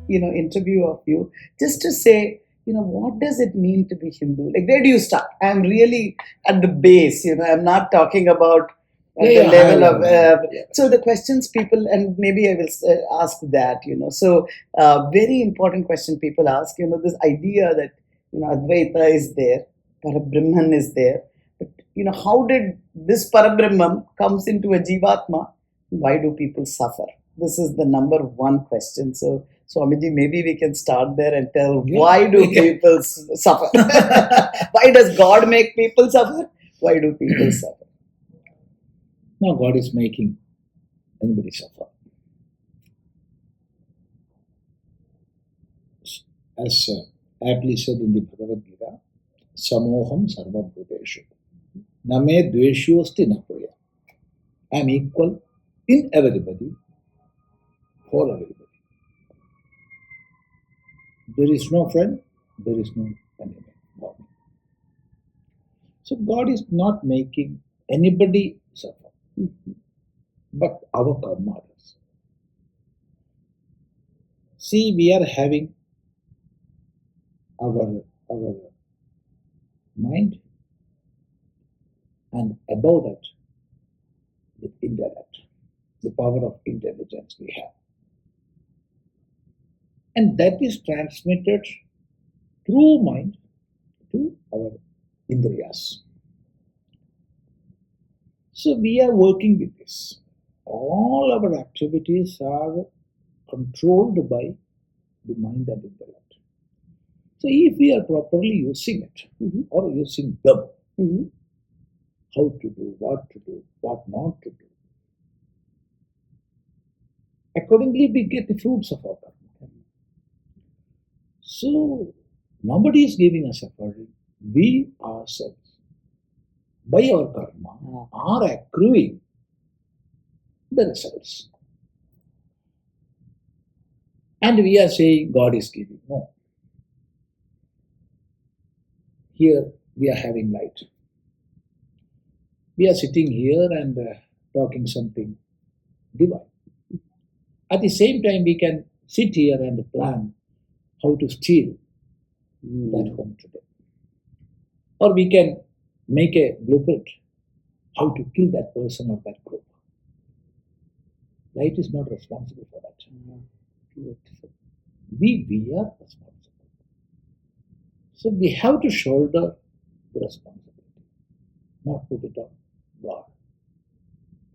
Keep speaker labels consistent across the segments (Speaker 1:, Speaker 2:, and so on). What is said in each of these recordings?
Speaker 1: interview of you, just to say, what does it mean to be Hindu? Like, where do you start? I'm really at the base. I'm not talking about at the level of. So the questions people, and maybe I will ask that. So very important question people ask. This idea that Advaita is there, Parabrahman is there, but how did this Parabrahman comes into a Jivatma? Why do people suffer? This is the number one question. So, Swamiji, maybe we can start there and tell why do people suffer? Why does God make people suffer? Why do people suffer?
Speaker 2: No, God is making anybody suffer. As aptly said in the Bhagavad Gita, Samoham Sarva Bhuteshu. Name Dveshyosti Napriya. I am equal in everybody, for everybody. There is no friend, there is no enemy. So God is not making anybody suffer, but our karma does. See, we are having our mind, and above that, the intellect, the power of intelligence we have. And that is transmitted through mind to our indriyas. So we are working with this. All our activities are controlled by the mind and intellect. So if we are properly using it, or using them, how to do, what not to do, accordingly we get the fruits of our karma. So nobody is giving us suffering. We ourselves, by our karma, are accruing the results. And we are saying God is giving. No. Here we are having light. We are sitting here and talking something divine. At the same time, we can sit here and plan how to steal that home today. Or we can make a blueprint how to kill that person or that group. Light is not responsible for that. We are responsible. So we have to shoulder the responsibility, not put it on God.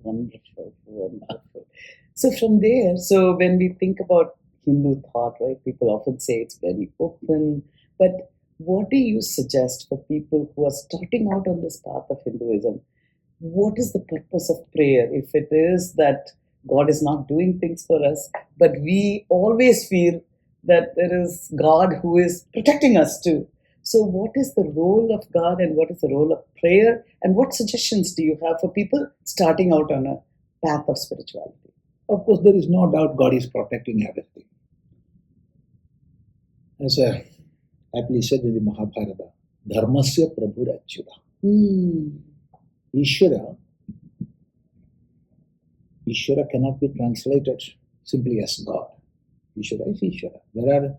Speaker 1: Wonderful, wonderful. So from there, when we think about Hindu thought, right, people often say it's very open, but what do you suggest for people who are starting out on this path of Hinduism? What is the purpose of prayer if it is that God is not doing things for us, but we always feel that there is God who is protecting us too? So what is the role of God and what is the role of prayer, and what suggestions do you have for people starting out on a path of spirituality?
Speaker 2: Of course, there is no doubt God is protecting everything. As aptly said in the Mahabharata, Dharmasya Prabhurachyuta. Ishvara cannot be translated simply as God. Ishvara is Ishvara. There are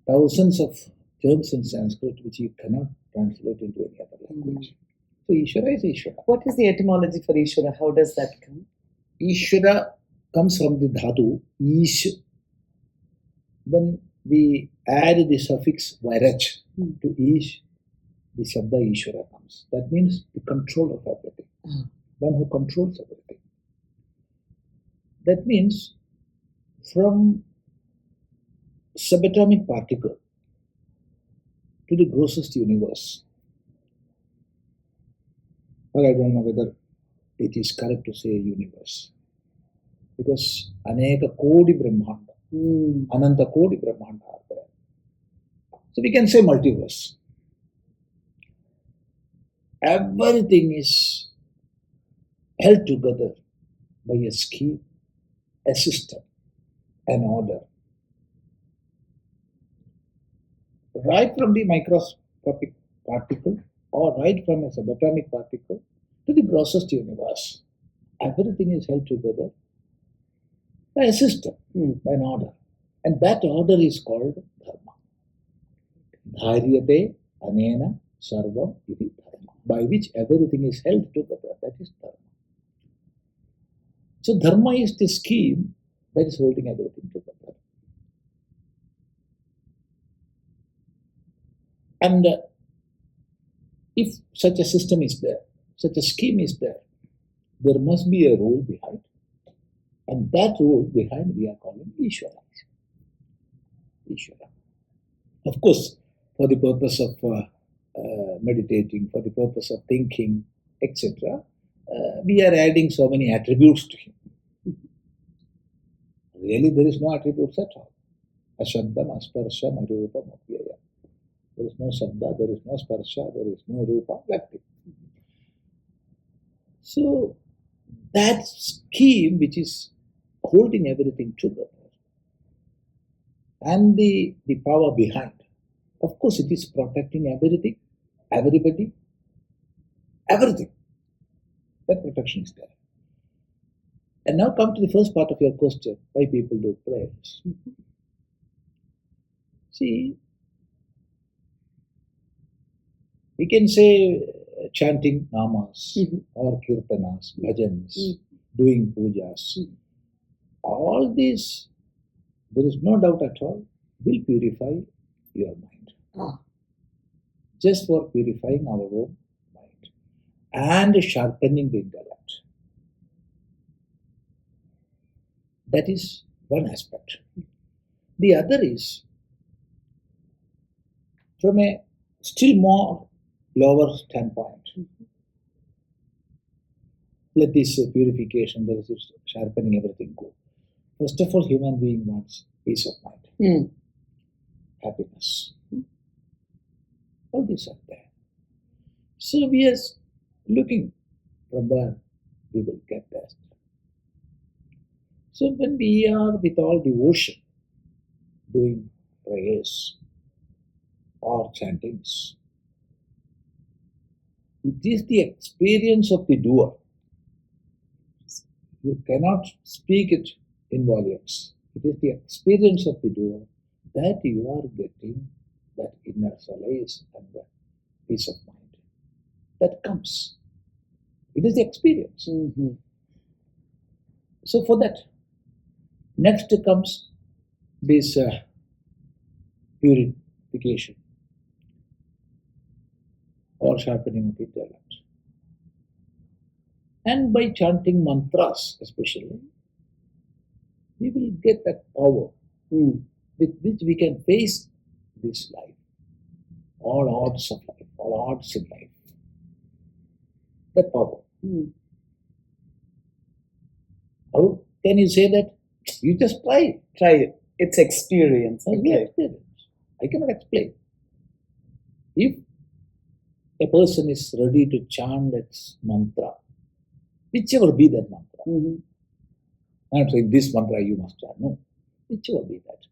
Speaker 2: thousands of terms in Sanskrit which you cannot translate into any other language. So Ishvara is Ishvara.
Speaker 1: What is the etymology for Ishvara? How does that come?
Speaker 2: Ishvara comes from the dhatu Ish. When we add the suffix virach to Ish, the Shabda Ishvara comes. That means the control of everything. One who controls everything. That means from subatomic particle to the grossest universe. Well, I don't know whether it is correct to say universe. Because Aneka Kodi Brahmanda, Ananta Kodi Brahmanda are there. So we can say multiverse. Everything is held together by a scheme, a system, an order. Right from the microscopic particle or right from a subatomic particle to the grossest universe, everything is held together by a system, by an order. And that order is called dharma. Dharyate anena sarvam iti dharma. By which everything is held together. That is dharma. So dharma is the scheme that is holding everything together. And if such a system is there, such a scheme is there must be a rule behind. And that rule behind we are calling Ishvara. Ishvara. Of course, for the purpose of meditating, for the purpose of thinking, etc., we are adding so many attributes to him. Really, there is no attributes at all. Ashabdam, asparsham, arupam, apyaya. There is no shabda, there is no sparsha, there is no rupa, nothing. So, that scheme which is holding everything together and the power behind, of course, it is protecting everything, everybody, everything. That protection is there. And now come to the first part of your question, why people do prayers. See, we can say chanting namas or kirtanas, bhajans, doing pujas. All these, there is no doubt at all, will purify your mind. Just for purifying our own mind and sharpening the intellect. That is one aspect. The other is, from a still more lower standpoint, let this purification, there is this sharpening everything go. First of all, human being wants peace of mind, happiness. All these are there. So we are looking from where we will get that. So when we are with all devotion doing prayers or chantings, it is the experience of the doer. You cannot speak it in volumes. It is the experience of the doer that you are getting that inner solace and that peace of mind. That comes. It is the experience. So for that, next comes this purification or sharpening of intellect. And by chanting mantras especially, we will get that power with which we can face this life, all odds of life, all odds in life. That power. How can you say that? You just try it.
Speaker 1: Try it. It's experience.
Speaker 2: Okay. Experience. I cannot explain. If a person is ready to chant that mantra, whichever be that mantra, I'm not saying this mantra you must chant, no, whichever be that,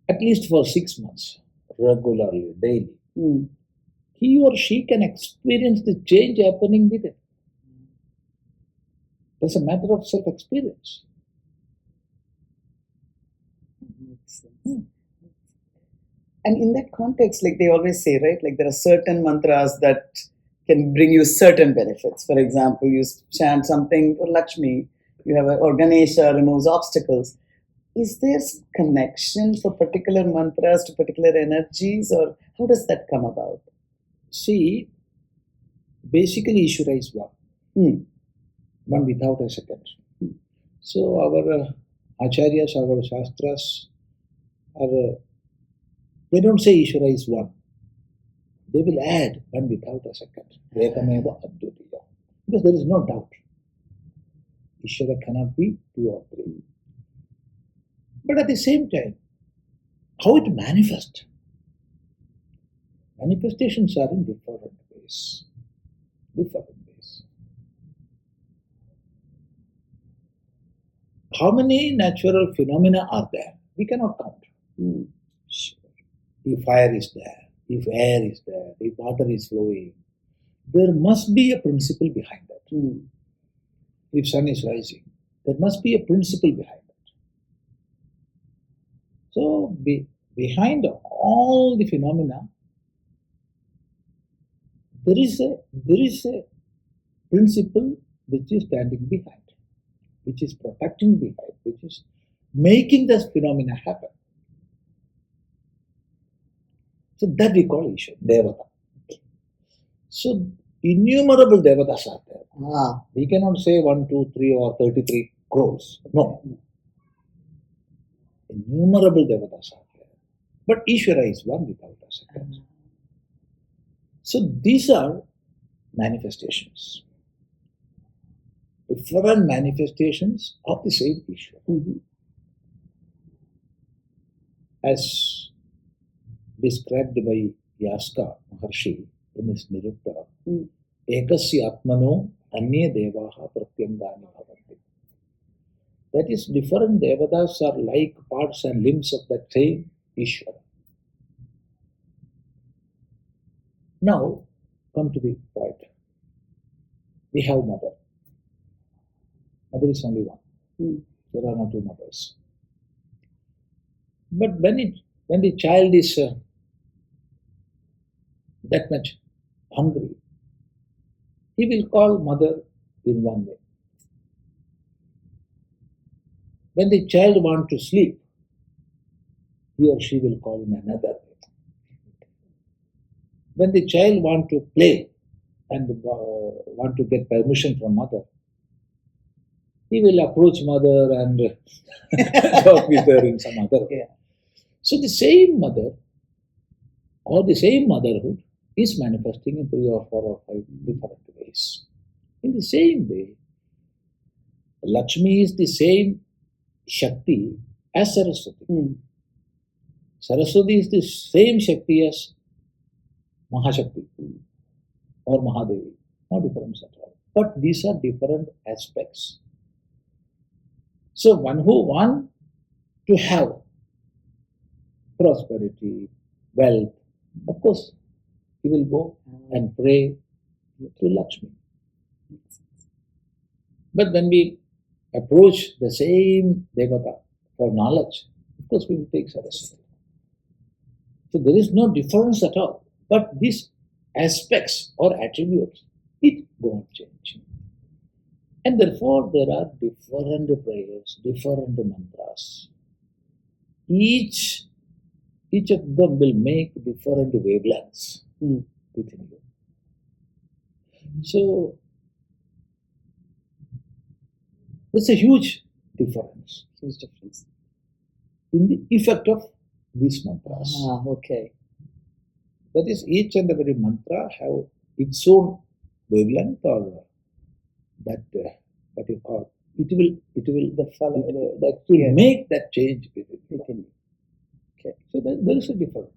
Speaker 2: at least for 6 months, regularly, daily, he or she can experience the change happening with it. It's a matter of self-experience.
Speaker 1: And in that context, like they always say, right, like there are certain mantras that can bring you certain benefits. For example, you chant something for Lakshmi, you have or Ganesha removes obstacles. Is there connection for particular mantras to particular energies, or how does that come about?
Speaker 2: See, basically Ishvara is one. One without a second. So our acharyas, our shastras, they don't say Ishvara is one. They will add one without a second. Ekameva advitiya. Because there is no doubt. Ishvara cannot be two or three. But at the same time, how it manifests? Manifestations are in different ways. How many natural phenomena are there? We cannot count. If fire is there, if air is there, if water is flowing, there must be a principle behind that. If sun is rising, there must be a principle behind that. So behind all the phenomena, there is a principle which is standing behind, which is protecting behind, which is making this phenomena happen. So that we call Ishwar, Devata. So innumerable Devatas are there.
Speaker 1: Ah.
Speaker 2: We cannot say 1, 2, 3 or 33 crores. No. Innumerable Devatas are there. But Ishvara is one without a second. So these are manifestations. Different manifestations of the same Ishvara.
Speaker 1: Mm-hmm.
Speaker 2: As described by Yaska Maharshi in his Nirukta, Ekasya Atmano Anye Devaha Pratyangani Bhavanti. That is, different Devatas are like parts and limbs of that same Ishvara. Now, come to the point. We have mother. Mother is only one. There are no two mothers. But when the child is that much hungry, he will call mother in one way. When the child wants to sleep, he or she will call in another way. When the child wants to play and want to get permission from mother, he will approach mother and talk with her in some other way. So the same mother or the same motherhood is manifesting in 3 or 4 or 5 different ways. In the same way, Lakshmi is the same Shakti as Saraswati. Saraswati is the same Shakti as Mahashakti or Mahadevi. No difference at all. But these are different aspects. So one who wants to have prosperity, wealth, of course, he will go and pray to Lakshmi. But when we approach the same Devata for knowledge, of course we will take Saraswati. So there is no difference at all. But these aspects or attributes, it won't change. And therefore there are different prayers, different mantras. Each of them will make different wavelengths within you. So there's a huge difference.
Speaker 1: Huge difference.
Speaker 2: In the effect of these mantras.
Speaker 1: Okay.
Speaker 2: That is, each and every mantra have its own wavelength or that what you call it will make that change within you.
Speaker 1: Okay.
Speaker 2: So there is a difference.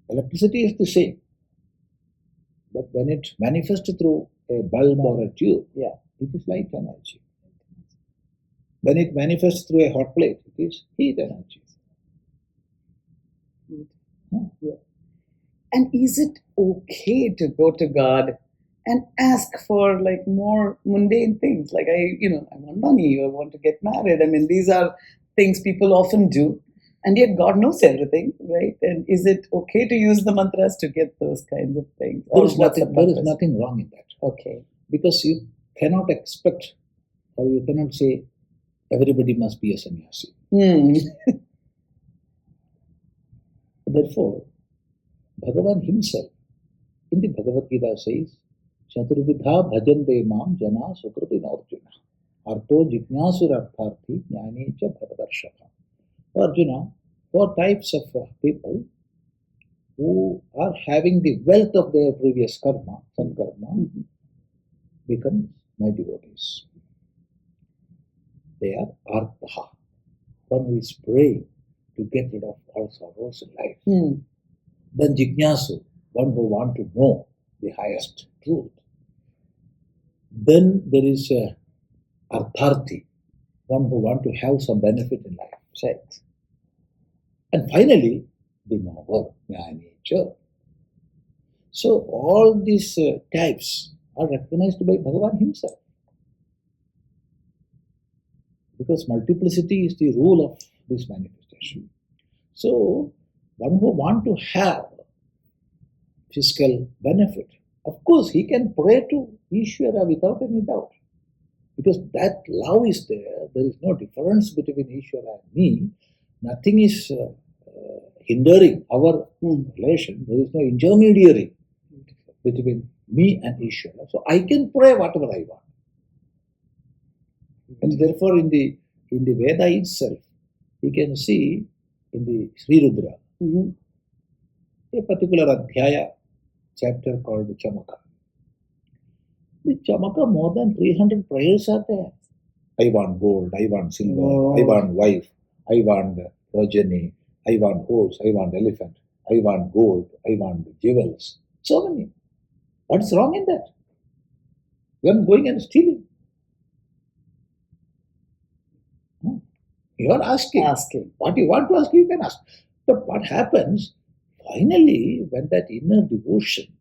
Speaker 2: Electricity is the same, but when it manifests through a bulb or a tube, it is light energy. When it manifests through a hot plate, it is heat energy.
Speaker 1: And is it okay to go to God and ask for like more mundane things? Like I want money or want to get married. I mean, these are things people often do. And yet God knows everything, right? And is it okay to use the mantras to get those kinds of things?
Speaker 2: There is nothing wrong in that.
Speaker 1: Okay.
Speaker 2: Because you cannot expect or you cannot say everybody must be a sannyasi. Therefore, Bhagavan himself in the Bhagavad Gita says, Chaturvidha bhajante mam jana sukruti Arjuna. Arto jijnasur artharthi jnane cha bhagavarshava. Arjuna, 4 types of people who are having the wealth of their previous karma, sankarma, become my devotees. They are artha, one who is praying to get rid of all sorrows in life. Then jignasu, one who wants to know the highest truth. Then there is artharthi, one who wants to have some benefit in life. Right. And finally, the knower, nature. So all these types are recognized by Bhagavan himself. Because multiplicity is the rule of this manifestation. So, one who want to have physical benefit, of course, he can pray to Ishvara without any doubt. Because that love is there. There is no difference between Ishvara and me. Nothing is hindering our relation. There is no intermediary between me and Ishvara. So I can pray whatever I want. And therefore, in the Veda itself, we can see in the Sri Rudra, a particular adhyaya, chapter called Chamaka. The Chamaka, more than 300 prayers are there. I want gold, I want silver, I want wife, I want progeny, I want horse, I want elephant, I want gold, I want jewels. So many. What's wrong in that? You are going and stealing. You are asking. What you want to ask, you can ask. But what happens, finally, when that inner devotion,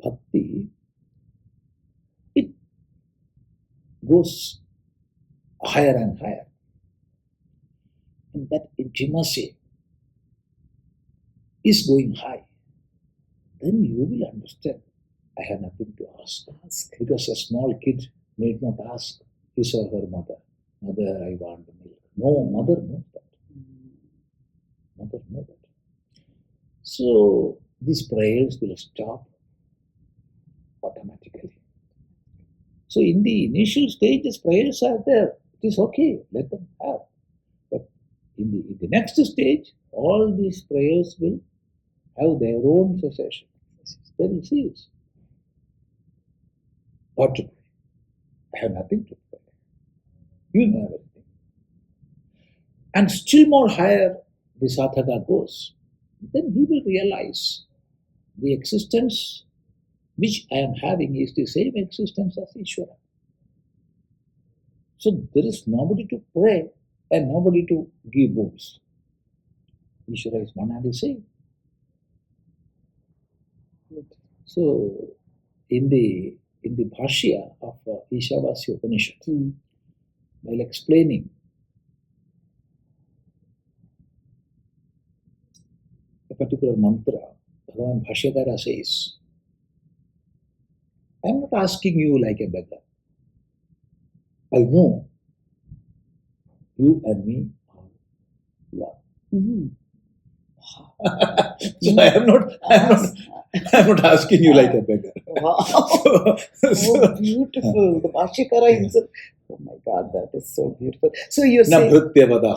Speaker 2: bhakti, it goes higher and higher. And that intimacy is going high. Then you will understand, I have nothing to ask. Because a small kid need not ask his or her mother, Mother, I want milk. No, mother knows that. Mother knows that. So these prayers will stop automatically. So in the initial stages, prayers are there. It is okay, let them have. But in the next stage, all these prayers will have their own cessation. They will cease. What to pray? I have nothing to pray. You know everything. And still more higher the sadhaka goes, then he will realize the existence which I am having is the same existence as Ishvara. So there is nobody to pray and nobody to give books. Ishvara is one and the same. So in the Bhashya of Ishavasya Upanishad, while explaining a particular mantra, Bhagavan Bhashyakara says, I am not asking you like a beggar. I know you and me are love. So I am not asking you like a beggar.
Speaker 1: Wow. So beautiful. The Bhashyakara himself. Oh my God, that is so beautiful. So you're saying.
Speaker 2: Beautiful.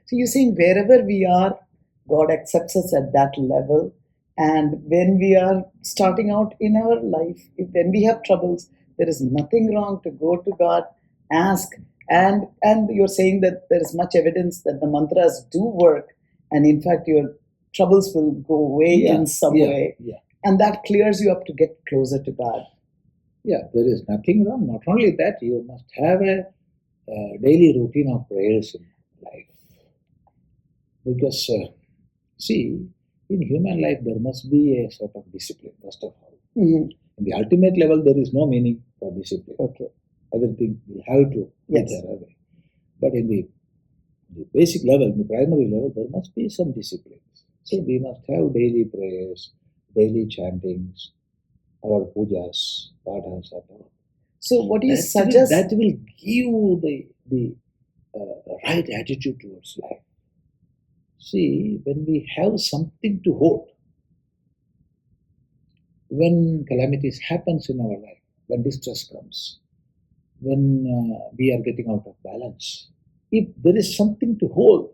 Speaker 1: So you're saying wherever we are, God accepts us at that level. And when we are starting out in our life, when we have troubles, there is nothing wrong to go to God, ask. And you're saying that there is much evidence that the mantras do work. And in fact, your troubles will go away in some way.
Speaker 2: Yeah.
Speaker 1: And that clears you up to get closer to God.
Speaker 2: Yeah, there is nothing wrong. Not only that, you must have a daily routine of prayers in life. Because, see, in human life, there must be a sort of discipline, first of all. In the ultimate level, there is no meaning for discipline.
Speaker 1: Okay.
Speaker 2: Everything will have to be there away. But in the basic level, in the primary level, there must be some discipline. So we must have daily prayers, daily chantings, our pujas, padhas, and all.
Speaker 1: So what do you suggest?
Speaker 2: That will give you the right attitude towards life. See, when we have something to hold, when calamities happens in our life, when distress comes, when we are getting out of balance, if there is something to hold,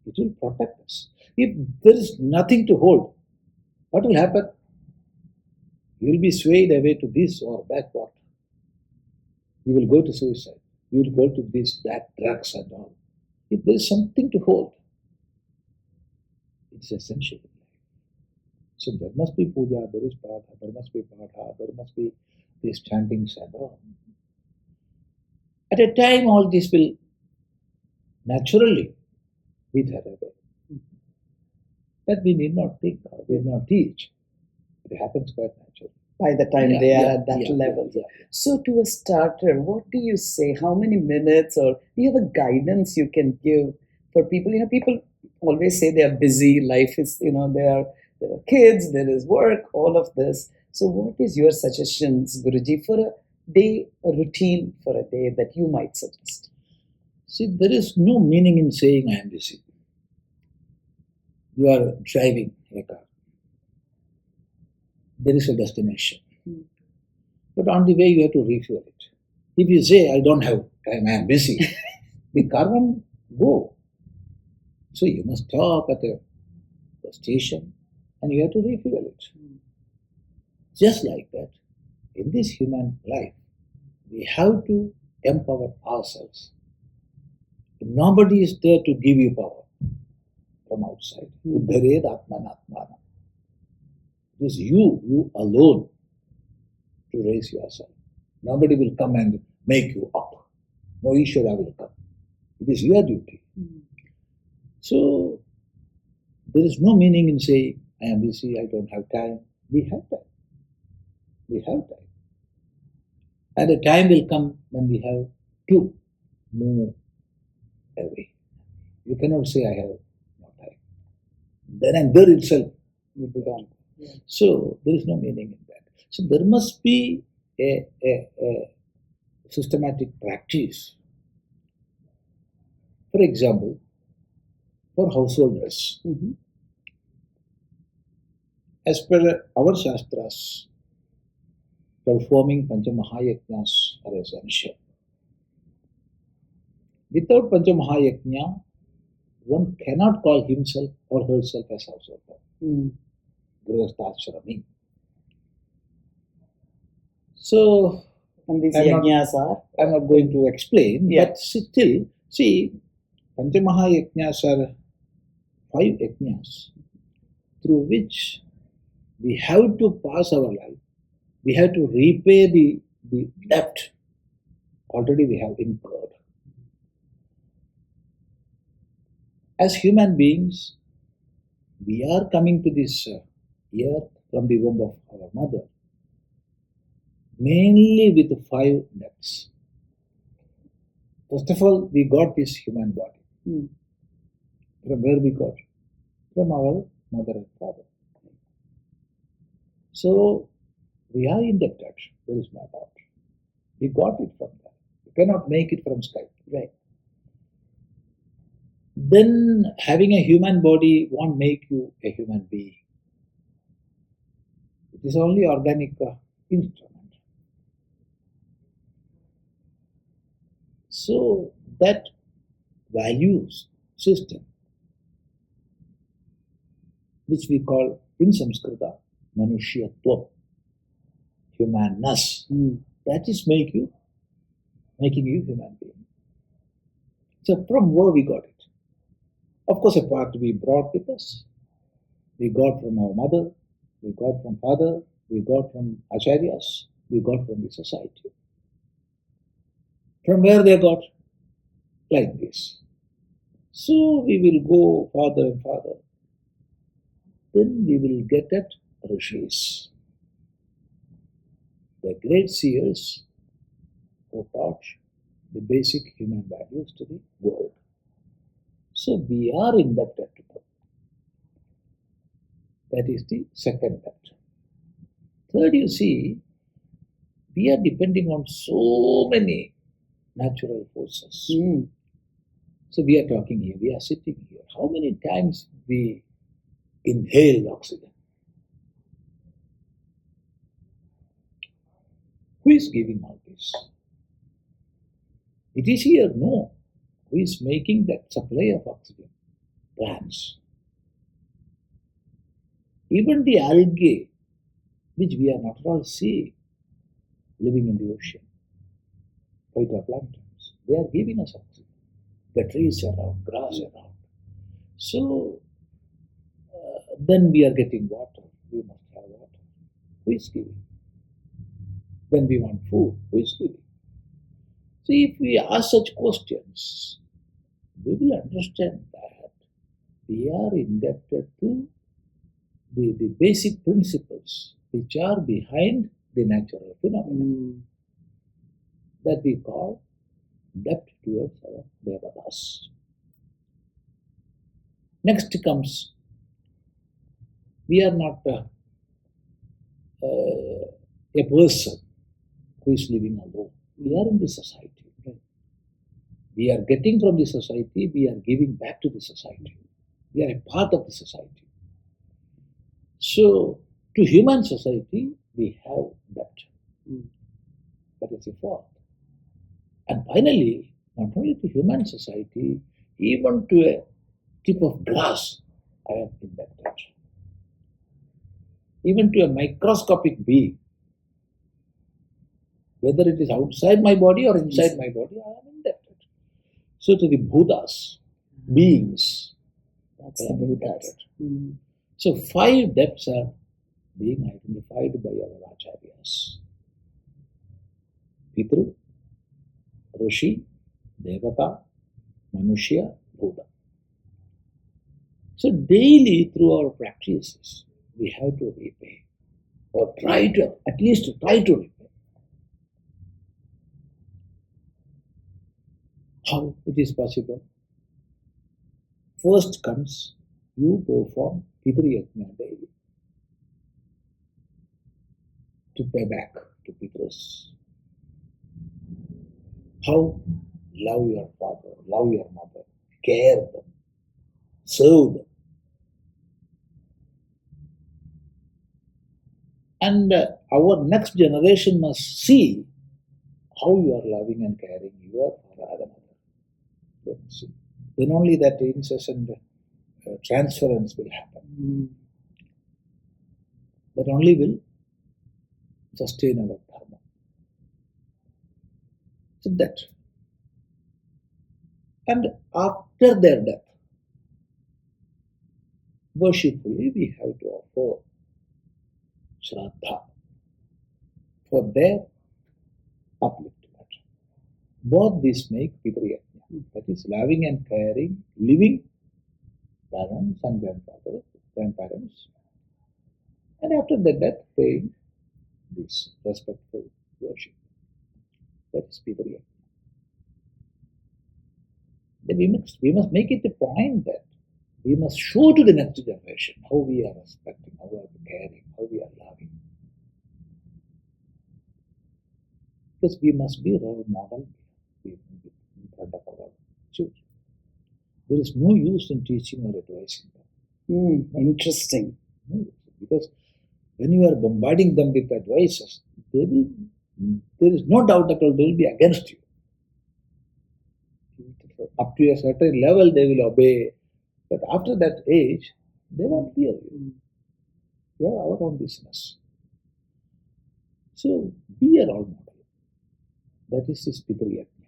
Speaker 2: it will protect us. If there is nothing to hold, what will happen? You will be swayed away to this or backward. You will go to suicide. You will go to this, that, drugs and all. If there is something to hold, it's essential. So there must be puja, there is padha, there must be padha, there must be these chantings and all. At a time, all this will naturally be there away. That we need not think or we need not teach. At It happens quite naturally.
Speaker 1: By the time
Speaker 2: Yeah,
Speaker 1: they are
Speaker 2: yeah,
Speaker 1: at that
Speaker 2: yeah,
Speaker 1: level.
Speaker 2: yeah.
Speaker 1: So, to a starter, what do you say? How many minutes, or do you have a guidance you can give for people? People always say they are busy. Life is, there are kids, there is work, all of this. So, what is your suggestions, Guruji, for a routine for a day that you might suggest?
Speaker 2: See, there is no meaning in saying I am busy. You are driving a car. There is a destination. But on the way, you have to refuel it. If you say, I don't have time, I am busy, the car won't go. So you must stop at the station and you have to refuel it. Just like that, in this human life, we have to empower ourselves. Nobody is there to give you power from outside. Uddhared atmanatmana. It is you alone to raise yourself. Nobody will come and make you up. No Ishvara will come. It is your duty. So, there is no meaning in saying, I am busy, I don't have time. We have time. We have time. And a time will come when we have to move away. You cannot say, I have no time. Then and there itself, you become. So, there is no meaning in that. So, there must be a systematic practice. For example, for householders, as per our Shastras, performing Panchamahayajnas are essential. Without Panchamahayajna, one cannot call himself or herself as householder. Grihastha. So,
Speaker 1: And these yajnas are?
Speaker 2: I'm not going to explain, but still, see, Panchamahayajnas are 5 yajnas through which we have to pass our life. We have to repay the debt already we have incurred. As human beings, we are coming to this earth from the womb of our mother mainly with 5 debts. First of all, we got this human body. From where we got? From our mother and father. So, we are indebted. There is no doubt. We got it from there. You cannot make it from sky.
Speaker 1: Right.
Speaker 2: Then, having a human body won't make you a human being. It is only organic instrument. So, that values system, which we call in Sanskrita Manushyatva, humanness, that is making you human being. So, from where we got it? Of course, a part we brought with us. We got from our mother, we got from father, we got from acharyas, we got from the society. From where they got? Like this. So we will go farther and farther. Then we will get at rishis, the great seers who taught the basic human values to the world. So we are indebted to them. That is the second debt. Third, you see, we are depending on so many natural forces. So we are talking here, we are sitting here. How many times we inhale oxygen? Who is giving all this? It is here, no. Who is making that supply of oxygen? Plants. Even the algae, which we are not at all seeing, living in the ocean, phytoplanktons, they are giving us oxygen. The trees around, grass around. So, then we are getting water. We must have water. Who is giving? When we want food, who is giving? See, if we ask such questions, we will understand that we are indebted to the basic principles which are behind the natural phenomena that we call depth towards our devatas. Next comes, we are not a person who is living alone. We are in the society. We are getting from the society, we are giving back to the society. We are a part of the society. So, to human society, we have that. That is the fourth. And finally, not only to human society, even to a tip of grass, I am indebted. Even to a microscopic being, whether it is outside my body or inside my body, I am indebted. So to the Bhutas, beings,
Speaker 1: That's
Speaker 2: I
Speaker 1: the
Speaker 2: am
Speaker 1: Buddhas.
Speaker 2: indebted. So 5 depths are being identified by our acharyas. Pitru, Rishi, Devata, Manushya, Buddha. So daily through our practices, we have to repay or at least try to repay. How it is possible? First comes, you perform Pitru Yajna daily to pay back to Pitrus. How? Love your father, love your mother, care them, serve them. And our next generation must see how you are loving and caring your father and mother. Then only that incessant transference will happen. That only will sustain our dharma. So that. And after their death, worshipfully we have to offer Shraddha for their upliftment. Both these make Pitru Yajna. That is loving and caring, living parents and grandparents. And after their death, paying this respectful worship. That is Pitru Yajna. Then we must make it a point that we must show to the next generation how we are respecting, how we are caring, how we are loving. Because we must be a role model in front of our children. There is no use in teaching or advising them.
Speaker 1: Interesting.
Speaker 2: Because when you are bombarding them with advices, there is no doubt that they will be against you. Up to a certain level, they will obey. But after that age, they won't hear you. We are our own business. So, be a role model. That is this Pitru Yajna.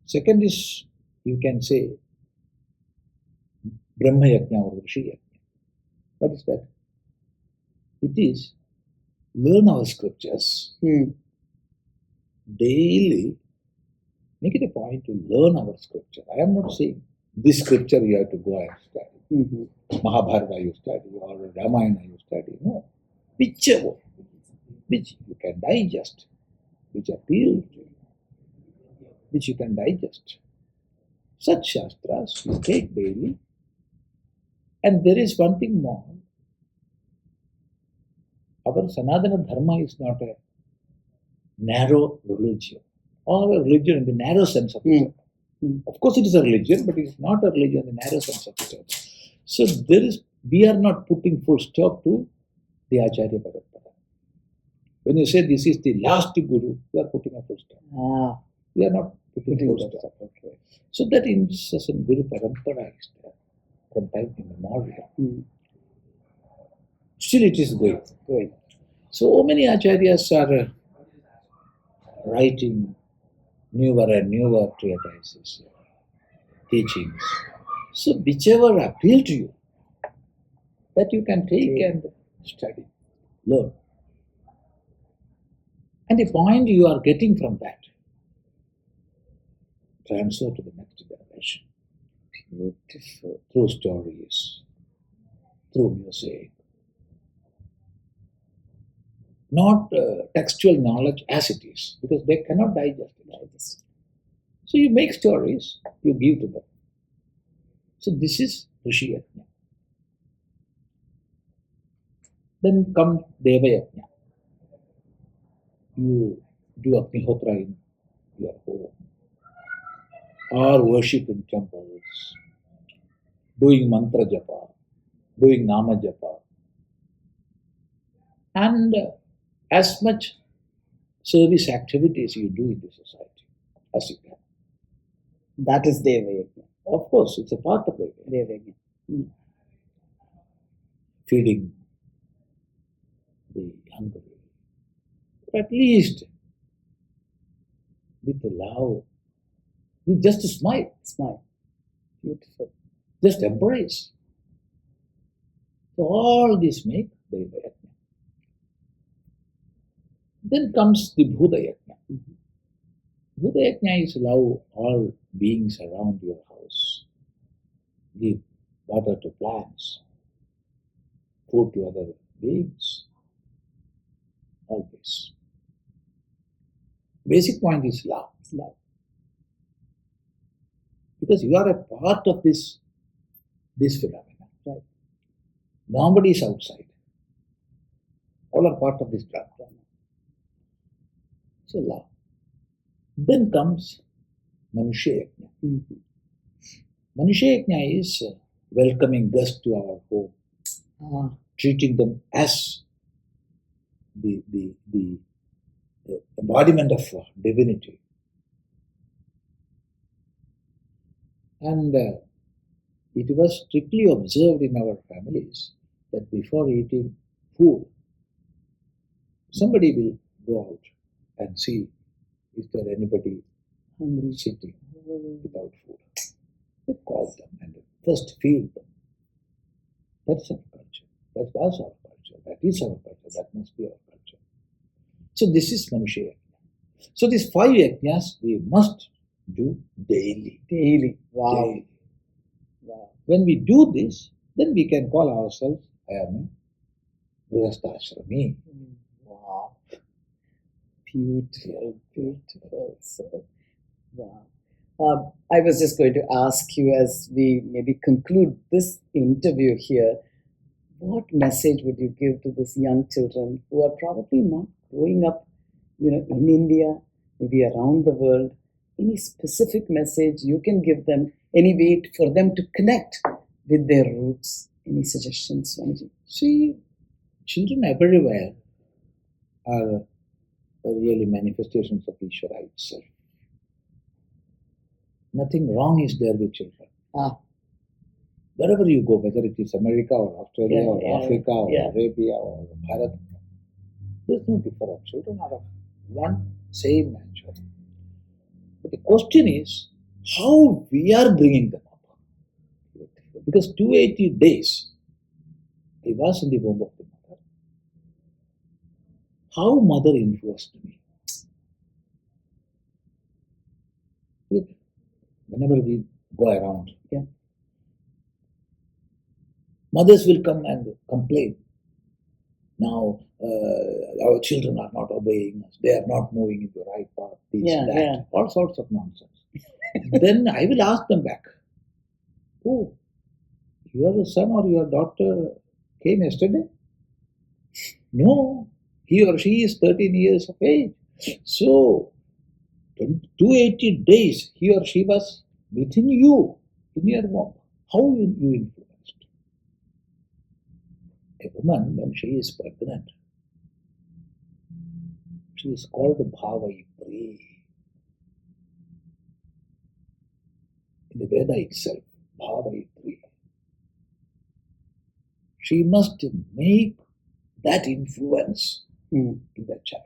Speaker 2: Second is, you can say, Brahma Yajna or Rishi Yajna. What is that? It is learn our scriptures. Daily, make it a point to learn our scripture. I am not saying this scripture you have to go and study. Mahabharata you study or Ramayana you study. No. Whichever, which you can digest, which appeals to you, which you can digest. Such shastras you take daily. And there is one thing more. Our Sanatana Dharma is not a narrow religion, or a religion in the narrow sense of the term. Of course, it is a religion, but it is not a religion in the narrow sense of the term. So we are not putting full stop to the Acharya Parampara. When you say this is the last Guru, we are putting a full stop. We are not putting full stop. Okay. So that incessant Guru Parampara is there from time immemorial. Still it is going. So many acharyas are writing newer and newer treatises, teachings. So whichever appeal to you, that you can take and study, learn. And the point you are getting from that, transfer to the next generation. Beautiful. Through stories, through music, not textual knowledge as it is, because they cannot digest it. So you make stories, you give to them. So this is Rishi Yajna. Then comes Deva Yajna. You do Agnihotra in your home, or worship in temples, doing mantra japa, doing nama japa, and as much service activities you do in the society as you can.
Speaker 1: That is Deva Yajna.
Speaker 2: Of course, it's a part of it.
Speaker 1: Deva Yajna.
Speaker 2: Feeding the hungry, at least with love, with just a smile,
Speaker 1: Smile. Beautiful.
Speaker 2: just embrace. So all this make Deva Yajna. Then comes the Bhuta Yajna. Bhuta Yajna is love all beings around your house. Give water to plants, food to other beings. All this. Basic point is love.
Speaker 1: Love.
Speaker 2: Because you are a part of this phenomena.
Speaker 1: Right.
Speaker 2: Nobody is outside. All are part of this drama. So love. Then comes Manushya Yajna. Manushya Yajna is welcoming guests to our home, treating them as the embodiment of divinity. And it was strictly observed in our families that before eating food, somebody will go out and see is there anybody hungry sitting without food. They call them and first feed them. That's our culture. That was our culture. That is our culture. That must be our culture. So this is Manushya Yajna. So these 5 yajnas we must do daily.
Speaker 1: Daily. Wow.
Speaker 2: Daily. Wow. When we do this, then we can call ourselves, I am a Grihastha-ashrami.
Speaker 1: Wow. Beautiful, beautiful. So, wow. I was just going to ask you as we maybe conclude this interview here, what message would you give to these young children who are probably not growing up, in India, maybe around the world? Any specific message you can give them? Any way for them to connect with their roots? Any suggestions, Swamiji?
Speaker 2: See, children everywhere are really manifestations of Ishvara itself. Nothing wrong is there with children. Wherever you go, whether it is America or Australia or Africa or Arabia or Bharat, there's no difference. Children are of one same nature. But the question is how we are bringing them up. Because 280 days I was in the womb of the mother. How mother influenced me. Whenever we go around, mothers will come and complain. Now, our children are not obeying us. They are not moving in the right path. That. All sorts of nonsense. Then I will ask them back. Oh, your son or your daughter came yesterday? No, he or she is 13 years of age. So, 280 days he or she was within you, in your womb. How you influenced? A woman, when she is pregnant, she is called Bhavayitri. In the Veda itself, Bhavayitri. She must make that influence in that child.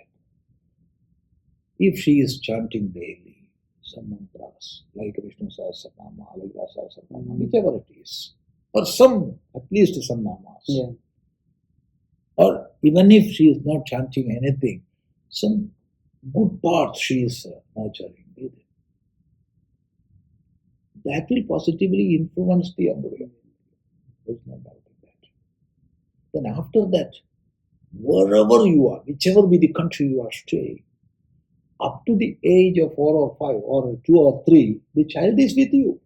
Speaker 2: If she is chanting daily some mantras, like Vishnu Sahasranama, Lalita Sahasranama, whichever it is, or at least some namas, or even if she is not chanting anything, some good parts she is nurturing with it. That will positively influence the embryo. There's no doubt in that. Then after that, wherever you are, whichever be the country you are staying, up to the age of 4 or 5 or 2 or 3, the child is with you.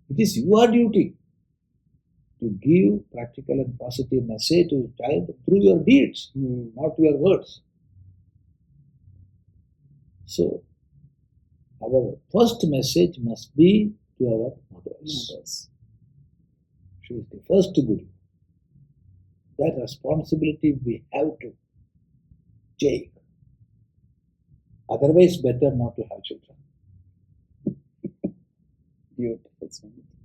Speaker 2: It is your duty to give practical and positive message to the child through your deeds, not your words. So, our first message must be to our mothers. She is the first Guru. That responsibility we have to take. Otherwise, better not to have children.
Speaker 1: Beautiful.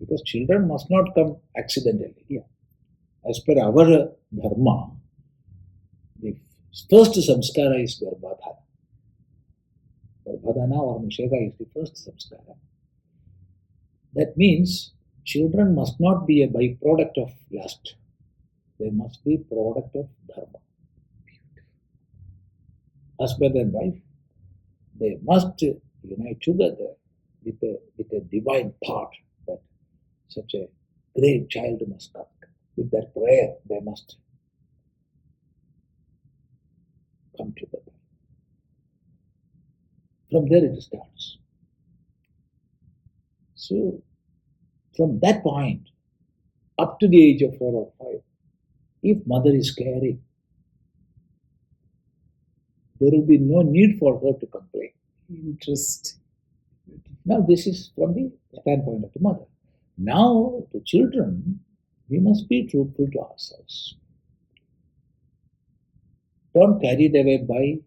Speaker 2: Because children must not come accidentally. As per our dharma, the first samskara is Garbhadhana. Garbhadhana or Nishega is the first samskara. That means children must not be a byproduct of lust. They must be product of dharma. Husband and wife, they must unite together with a divine thought that such a great child must come. With that prayer, they must come together. From there it starts. So, from that point, up to the age of 4 or 5, if mother is caring, there will be no need for her to complain.
Speaker 1: Interesting.
Speaker 2: Now, this is from the standpoint of the mother. Now, to children, we must be truthful to ourselves. Don't carried away by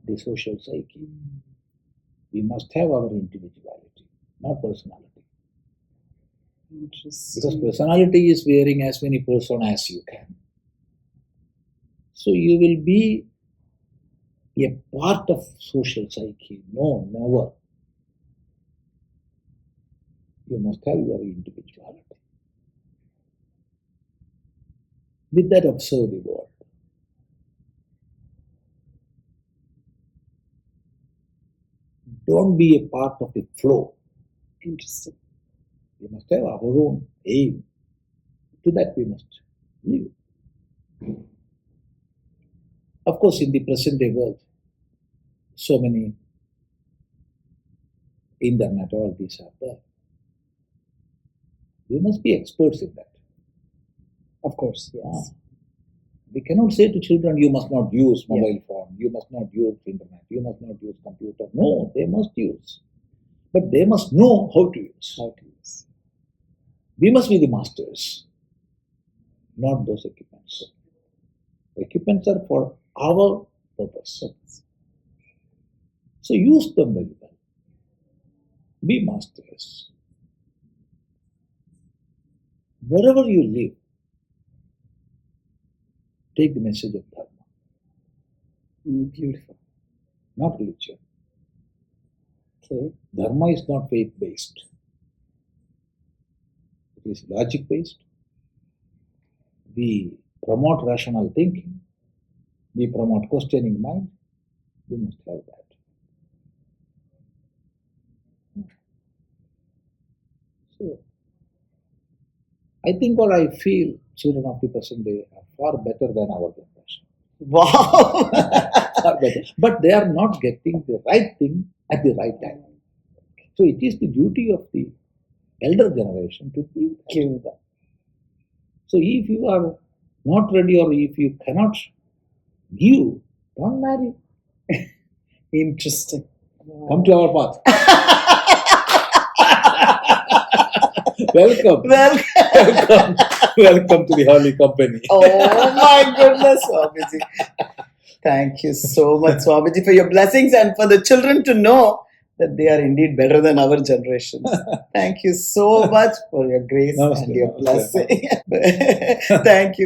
Speaker 2: the social psyche. We must have our individuality, not personality.
Speaker 1: Interesting.
Speaker 2: Because personality is wearing as many personas as you can. So you will be a part of social psyche. No, never. You must have your individuality. With that, observe the world. Don't be a part of the flow.
Speaker 1: Interesting.
Speaker 2: We must have our own aim. To that we must live. Of course, in the present day world, so many internet, all these are there. We must be experts in that.
Speaker 1: Of course, yes.
Speaker 2: We cannot say to children, you must not use mobile phone, you must not use internet, you must not use computer. No, they must use. But they must know how to use. We must be the masters, not those equipments. Equipments are for our purpose. So use them very well. Be masters. Wherever you live, take the message of Dharma.
Speaker 1: Beautiful.
Speaker 2: Not religion.
Speaker 1: Okay.
Speaker 2: Dharma is not faith-based. It is logic-based. We promote rational thinking. We promote questioning mind. We must have that. So, I think or I feel children of the present day are far better than our generation.
Speaker 1: Wow!
Speaker 2: Far better. But they are not getting the right thing at the right time. So it is the duty of the elder generation to give them. So if you are not ready or if you cannot give, don't marry.
Speaker 1: Interesting.
Speaker 2: Come to our path. Welcome. Welcome to the Holy Company.
Speaker 1: Oh my goodness, Swamiji. Thank you so much, Swamiji, for your blessings and for the children to know that they are indeed better than our generations. Thank you so much for your grace
Speaker 2: Namaste,
Speaker 1: and your
Speaker 2: namaste.
Speaker 1: blessing. Thank you.